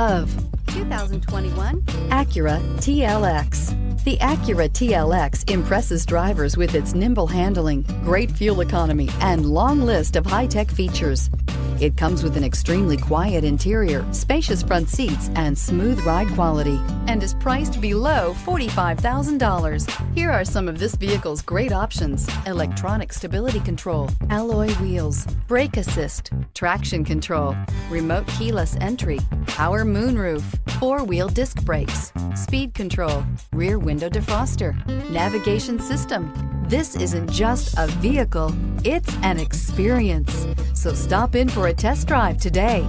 of 2021 Acura TLX. The Acura TLX impresses drivers with its nimble handling, great fuel economy, and long list of high-tech features. It comes with an extremely quiet interior, spacious front seats, and smooth ride quality, and is priced below $45,000. Here are some of this vehicle's great options: electronic stability control, alloy wheels, brake assist, traction control, remote keyless entry, power moonroof, four-wheel disc brakes, speed control, rear window defroster, navigation system. This isn't just a vehicle, it's an experience. So stop in for a test drive today.